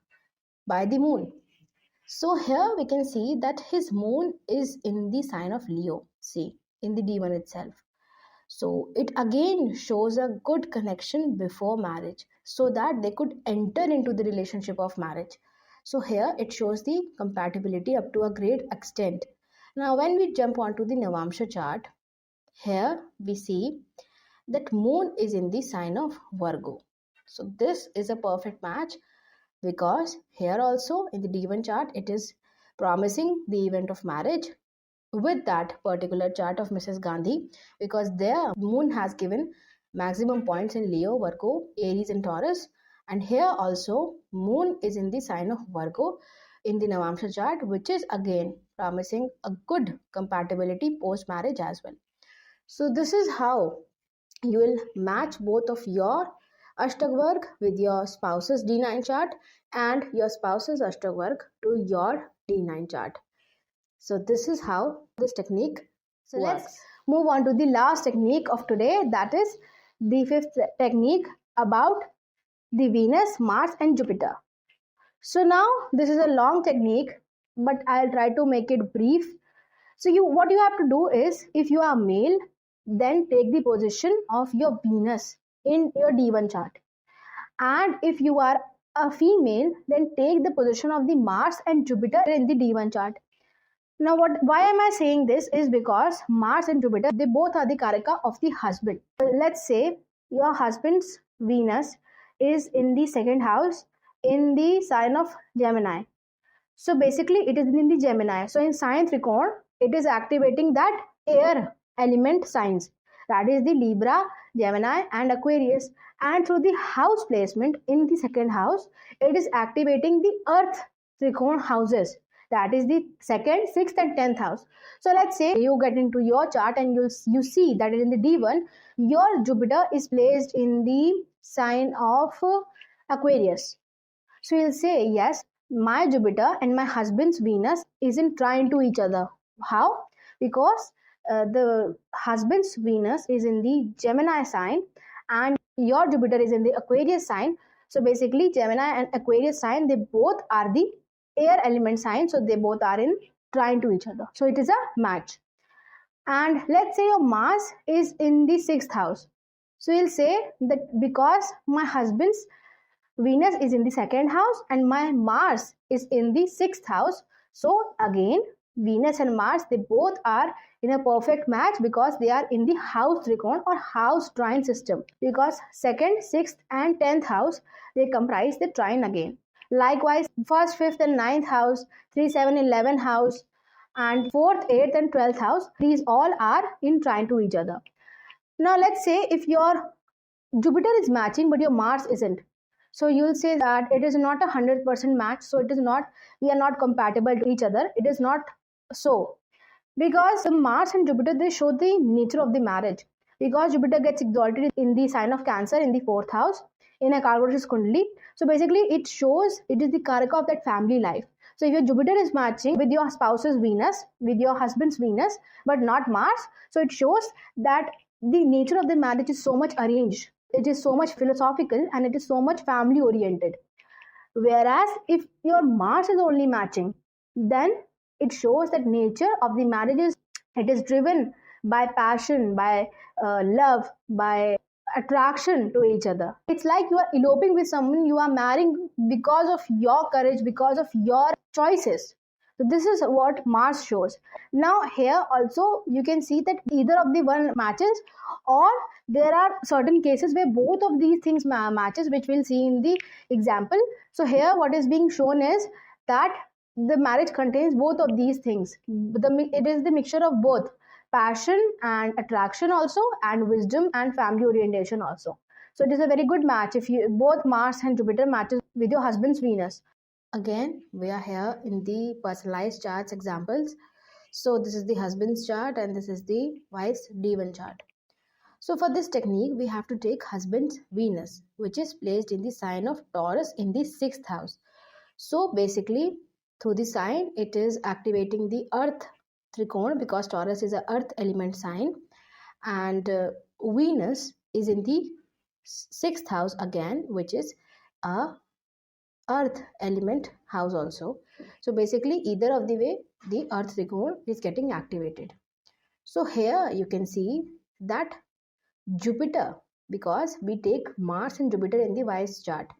by the moon. So here we can see that his moon is in the sign of Leo, see, in the D1 itself. So it again shows a good connection before marriage so that they could enter into the relationship of marriage. So here it shows the compatibility up to a great extent. Now when we jump onto the Navamsha chart, here we see that moon is in the sign of Virgo. So this is a perfect match, because here also in the D1 chart it is promising the event of marriage with that particular chart of Mrs. Gandhi, because their moon has given maximum points in Leo, Virgo, Aries and Taurus, and here also moon is in the sign of Virgo in the Navamsha chart, which is again promising a good compatibility post marriage as well. So this is how you will match both of your Ashtakvarga with your spouse's D9 chart and your spouse's Ashtakvarga to your D9 chart. So this is how this technique works. Let's move on to the last technique of today, that is the 5th technique about the Venus, Mars and Jupiter. So now this is a long technique, but I'll try to make it brief. So what you have to do is, if you are male, then take the position of your Venus in your D1 chart. And if you are a female, then take the position of the Mars and Jupiter in the D1 chart. Now why am I saying this is because Mars and Jupiter, they both are the Karaka of the husband. Let's say your husband's Venus is in the 2nd house in the sign of Gemini. So basically it is in the Gemini. So in sign Trikon, it is activating that air element signs, that is the Libra, Gemini and Aquarius, and through the house placement in the 2nd house, it is activating the earth Trikon houses, that is the 2nd, 6th and 10th house. So let's say you get into your chart and you see that in the D1 your Jupiter is placed in the sign of Aquarius. So you'll say, yes, my Jupiter and my husband's Venus isn't trine to each other. How? Because the husband's Venus is in the Gemini sign and your Jupiter is in the Aquarius sign. So basically Gemini and Aquarius sign, they both are the air element sign, so they both are in trine to each other. So it is a match. And let's say your Mars is in the 6th house. So you'll say that because my husband's Venus is in the 2nd house and my Mars is in the 6th house. So again, Venus and Mars, they both are in a perfect match because they are in the house Trikon or house trine system, because 2nd, 6th and 10th house, they comprise the trine again. Likewise, 1st, 5th and 9th house, 3, 7, 11 house and 4th, 8th and 12th house, these all are in trine to each other. Now let's say if your Jupiter is matching but your Mars isn't. So you will say that it is not 100% match. So it is not, we are not compatible to each other. It is not so. Because the Mars and Jupiter, they show the nature of the marriage. Because Jupiter gets exalted in the sign of Cancer in the 4th house in a Kargotis Kundali. So basically it shows, it is the Karaka of that family life. So if your Jupiter is matching with your spouse's Venus, with your husband's Venus, but not Mars, so it shows that the nature of the marriage is so much arranged. It is so much philosophical and it is so much family oriented. Whereas if your Mars is only matching, then it shows that nature of the marriage is, it is driven by passion, by love, by attraction to each other. It's like you are eloping with someone, you are marrying because of your courage, because of your choices. So this is what Mars shows. Now here also you can see that either of the one matches, or there are certain cases where both of these things matches, which we'll see in the example. So here what is being shown is that the marriage contains both of these things. It is the mixture of both passion and attraction also, and wisdom and family orientation also. So it is a very good match if you both Mars and Jupiter matches with your husband's Venus. Again, we are here in the personalized charts examples. So this is the husband's chart and this is the wife's D1 chart. So for this technique, we have to take husband's Venus, which is placed in the sign of Taurus in the 6th house. So basically, through the sign, it is activating the earth trikona, because Taurus is an earth element sign, and Venus is in the 6th house again, which is a earth element house also. So basically, either of the way, the earth trikona is getting activated. So here you can see that Jupiter, because we take Mars and Jupiter in the wife's chart.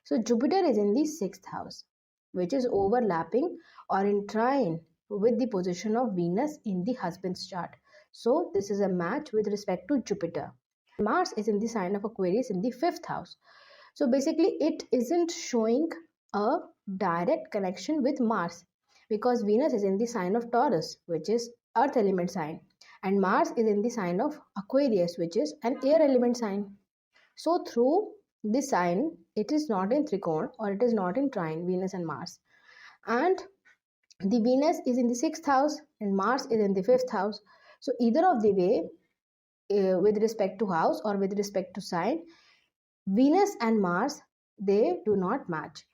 So Jupiter is in the 6th house, which is overlapping or in trine with the position of Venus in the husband's chart. So this is a match with respect to Jupiter. Mars is in the sign of Aquarius in the 5th house. So basically it isn't showing a direct connection with Mars, because Venus is in the sign of Taurus, which is earth element sign, and Mars is in the sign of Aquarius, which is an air element sign. So through this sign, it is not in trikona or it is not in trine, Venus and Mars. And the Venus is in the 6th house and Mars is in the 5th house. So either of the way, with respect to house or with respect to sign, Venus and Mars, they do not match.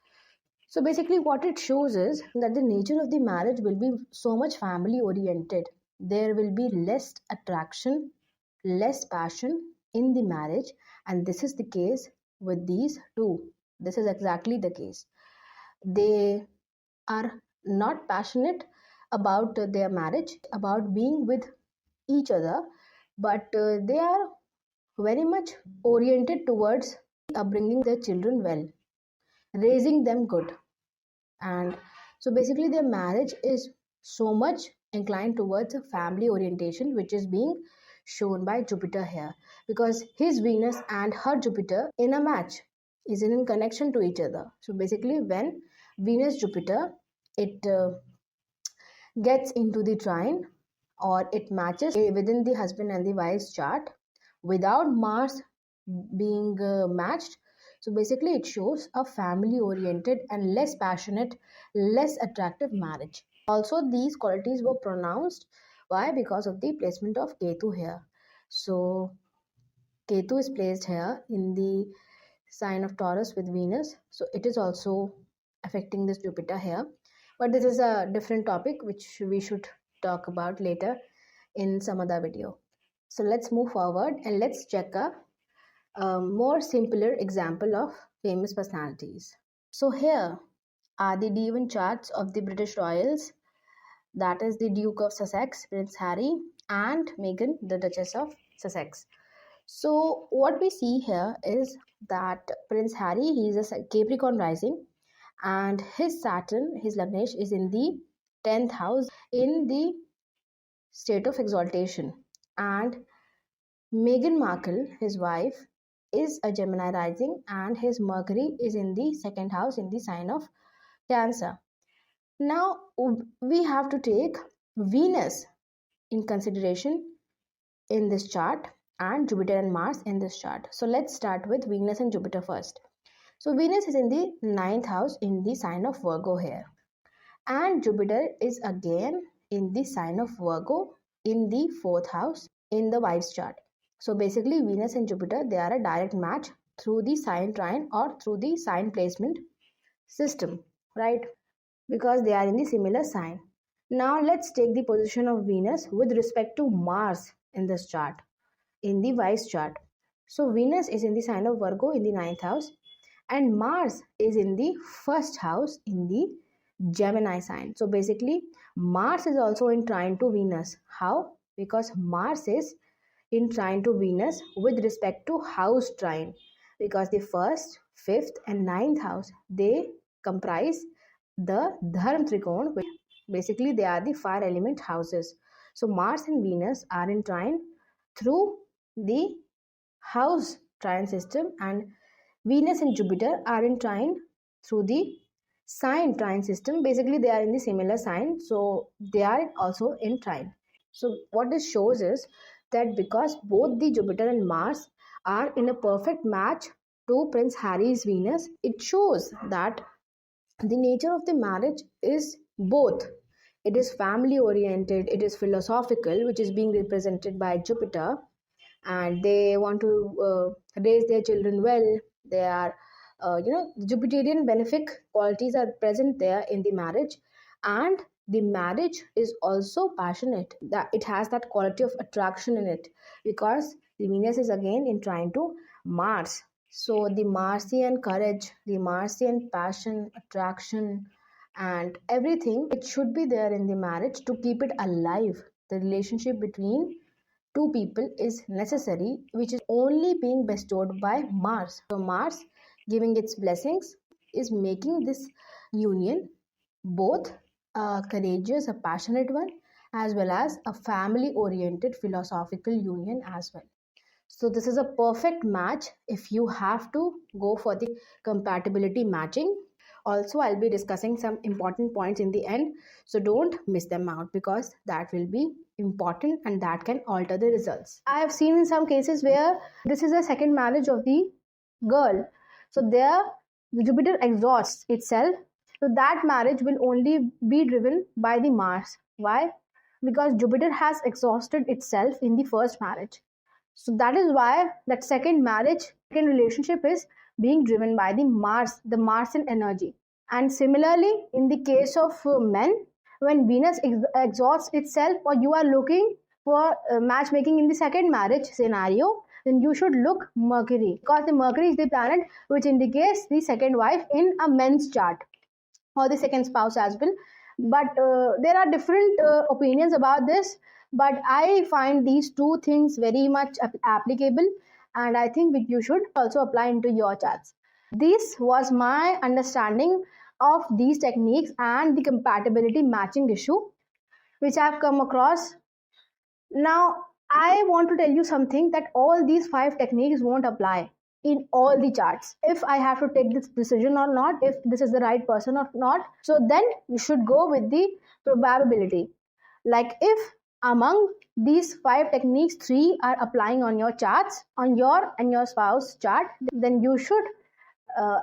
So basically what it shows is that the nature of the marriage will be so much family oriented. There will be less attraction, less passion in the marriage, and this is the case with these two. This is exactly the case. They are not passionate about their marriage, about being with each other, but they are very much oriented towards upbringing their children well, raising them good. And so basically their marriage is so much inclined towards a family orientation, which is being shown by Jupiter here, because his Venus and her Jupiter in a match is in connection to each other. So basically when Venus Jupiter, it gets into the trine or it matches within the husband and the wife's chart without Mars being matched, so basically it shows a family oriented and less passionate, less attractive marriage. Also these qualities were pronounced. Why? Because of the placement of Ketu here. So Ketu is placed here in the sign of Taurus with Venus, so it is also affecting this Jupiter here. But this is a different topic which we should talk about later in some other video. So let's move forward and let's check a more simpler example of famous personalities. So here are the D1 charts of the British royals, that is the Duke of Sussex, Prince Harry, and Meghan, the Duchess of Sussex. So what we see here is that Prince Harry, he is a Capricorn rising, and his Saturn, his Lagnesh, is in the 10th house in the state of exaltation. And Meghan Markle, his wife, is a Gemini rising, and his Mercury is in the 2nd house in the sign of Cancer. Now we have to take Venus in consideration in this chart and Jupiter and Mars in this chart. So let's start with Venus and Jupiter first. So Venus is in the 9th house in the sign of Virgo here, and Jupiter is again in the sign of Virgo in the 4th house in the wife's chart. So basically Venus and Jupiter, they are a direct match through the sign trine or through the sign placement system, right? because they are in the similar sign. Now let's take the position of Venus with respect to Mars in this chart, in the wise chart. So Venus is in the sign of Virgo in the 9th house, and Mars is in the first house in the Gemini sign. So basically Mars is also in trine to Venus. How? Because Mars is in trine to Venus with respect to house trine, because the first, fifth and ninth house, they comprise the Dharm Trikon. Basically they are the fire element houses. So Mars and Venus are in trine through the house trine system, and Venus and Jupiter are in trine through the sign trine system. Basically they are in the similar sign, so they are also in trine. So what this shows is that because both the Jupiter and Mars are in a perfect match to Prince Harry's Venus, it shows that the nature of the marriage is both. It is family oriented, it is philosophical, which is being represented by Jupiter, and they want to raise their children well. They are Jupiterian benefic qualities are present there in the marriage, and the marriage is also passionate, that it has that quality of attraction in it, because the Venus is again in trine to Mars. So the Martian courage, the Martian passion, attraction, and everything, it should be there in the marriage to keep it alive. The relationship between two people is necessary, which is only being bestowed by Mars. So Mars, giving its blessings, is making this union both a courageous, a passionate one, as well as a family oriented philosophical union as well. So this is a perfect match if you have to go for the compatibility matching. Also, I'll be discussing some important points in the end, so don't miss them out, because that will be important and that can alter the results. I have seen in some cases where this is a second marriage of the girl. So there Jupiter exhausts itself. So that marriage will only be driven by the Mars. Why? Because Jupiter has exhausted itself in the first marriage. So that is why that second marriage, second relationship is being driven by the Mars, the Martian energy. And similarly, in the case of men, when Venus exhausts itself, or you are looking for matchmaking in the second marriage scenario, then you should look Mercury, because the Mercury is the planet which indicates the second wife in a man's chart, or the second spouse as well. But there are different opinions about this, but I find these two things very much applicable, and I think you should also apply into your charts. This was my understanding of these techniques and the compatibility matching issue which I have come across. Now I want to tell you something, that all these 5 techniques won't apply in all the charts. If I have to take this decision or not, if this is the right person or not, so then you should go with the probability. Like if among these 5 techniques 3 are applying on your charts, on your and your spouse chart, then you should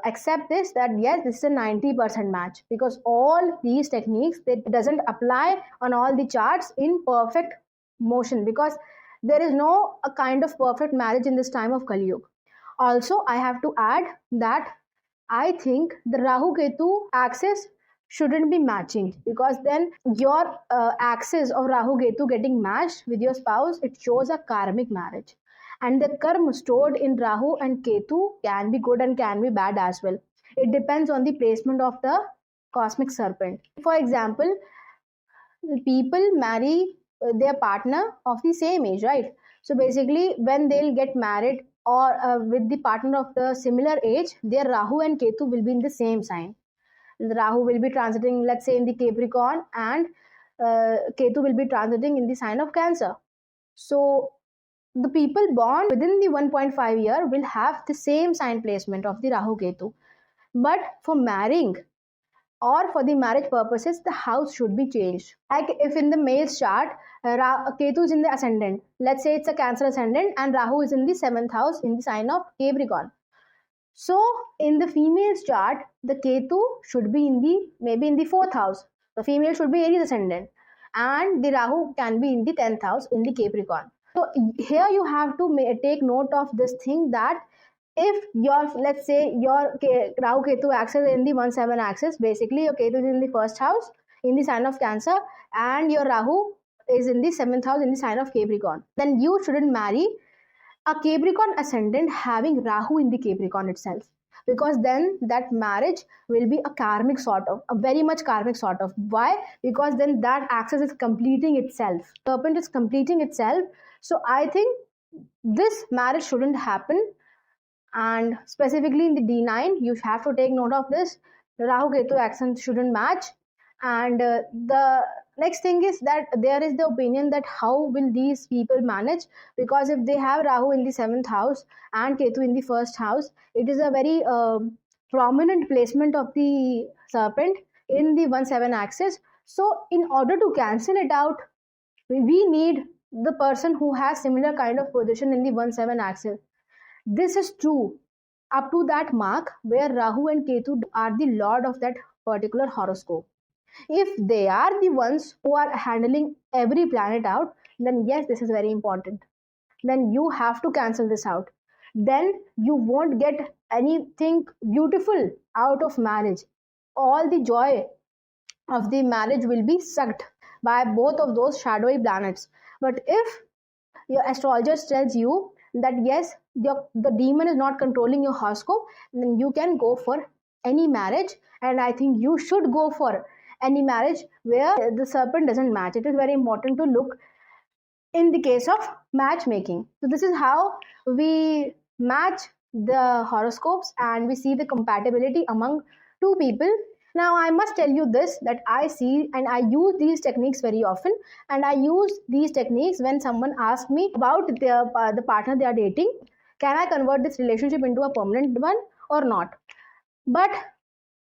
accept this, that yes, this is a 90% match, because all these techniques, it doesn't apply on all the charts in perfect motion, because there is no a kind of perfect marriage in this time of Kali Yuga. Also, I have to add that I think the Rahu Ketu axis shouldn't be matching, because then your axis of Rahu Ketu getting matched with your spouse, it shows a karmic marriage. And the karma stored in Rahu and Ketu can be good and can be bad as well. It depends on the placement of the cosmic serpent. For example, people marry their partner of the same age, right? So basically, when they'll get married or with the partner of the similar age, their Rahu and Ketu will be in the same sign. The Rahu will be transiting, let's say, in the Capricorn, and Ketu will be transiting in the sign of Cancer. So the people born within the 1.5 year will have the same sign placement of the Rahu Ketu. But for marrying or for the marriage purposes, the house should be changed. Like if in the male's chart, Ketu is in the ascendant, let's say it's a Cancer ascendant, and Rahu is in the 7th house in the sign of Capricorn. So in the female's chart, the Ketu should be in the maybe in the 4th house. The female should be Aries ascendant, and the Rahu can be in the 10th house in the Capricorn. So here you have to take note of this thing, that if your, let's say your Rahu Ketu axis in the 1-7 axis, basically your Ketu is in the first house in the sign of Cancer and your Rahu is in the 7th house in the sign of Capricorn, then you shouldn't marry a Capricorn ascendant having Rahu in the Capricorn itself, because then that marriage will be a karmic sort of, a very much karmic sort of. Why? Because then that axis is completing itself. Serpent is completing itself. So I think this marriage shouldn't happen. And specifically in the D9, you have to take note of this. Rahu Ketu accents shouldn't match. And the next thing is that there is the opinion that how will these people manage, because if they have Rahu in the 7th house and Ketu in the 1st house, it is a very prominent placement of the serpent in the 1-7 axis. So in order to cancel it out, we need the person who has similar kind of position in the 1-7 axis. This is true up to that mark where Rahu and Ketu are the lord of that particular horoscope. If they are the ones who are handling every planet out, then yes, this is very important. Then you have to cancel this out. Then you won't get anything beautiful out of marriage. All the joy of the marriage will be sucked by both of those shadowy planets. But if your astrologer tells you that yes, the demon is not controlling your horoscope, then you can go for any marriage. And I think you should go for any marriage where the serpent doesn't match. It is very important to look in the case of matchmaking. So this is how we match the horoscopes and we see the compatibility among two people. Now I must tell you this, that I see and I use these techniques very often, and I use these techniques when someone asks me about the partner they are dating. Can I convert this relationship into a permanent one or not? But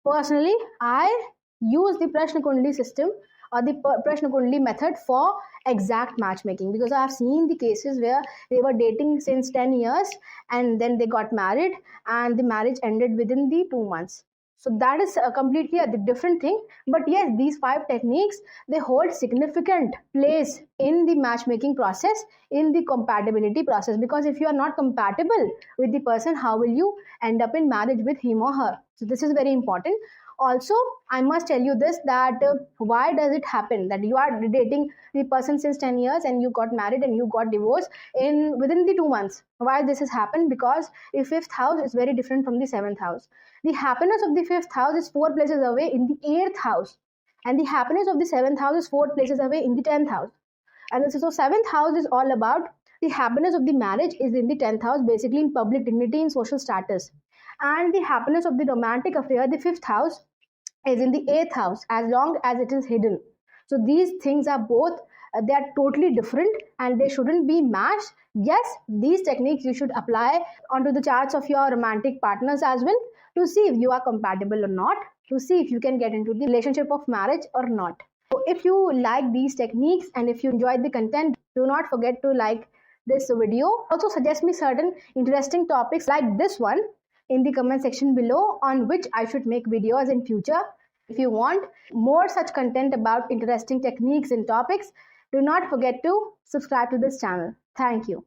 personally, I use the Prashna Kundali system or the Prashna Kundali method for exact matchmaking, because I have seen the cases where they were dating since 10 years and then they got married and the marriage ended within the 2 months. So that is completely a different thing. But yes, these 5 techniques, they hold significant place in the matchmaking process, in the compatibility process, because if you are not compatible with the person, how will you end up in marriage with him or her? So this is very important. Also, I must tell you this, that why does it happen that you are dating the person since 10 years and you got married and you got divorced within the 2 months? Why this has happened? Because the 5th house is very different from the 7th house. The happiness of the 5th house is 4 places away in the 8th house, and the happiness of the 7th house is 4 places away in the 10th house. And so 7th house is all about the happiness of the marriage is in the 10th house, basically in public dignity, in social status. And the happiness of the romantic affair, the 5th house, is in the 8th house, as long as it is hidden. So these things are both, they are totally different and they shouldn't be matched. Yes, these techniques you should apply onto the charts of your romantic partners as well, to see if you are compatible or not, to see if you can get into the relationship of marriage or not. So if you like these techniques and if you enjoyed the content, do not forget to like this video. Also suggest me certain interesting topics like this one in the comment section below, on which I should make videos in future. If you want more such content about interesting techniques and topics, do not forget to subscribe to this channel. Thank you.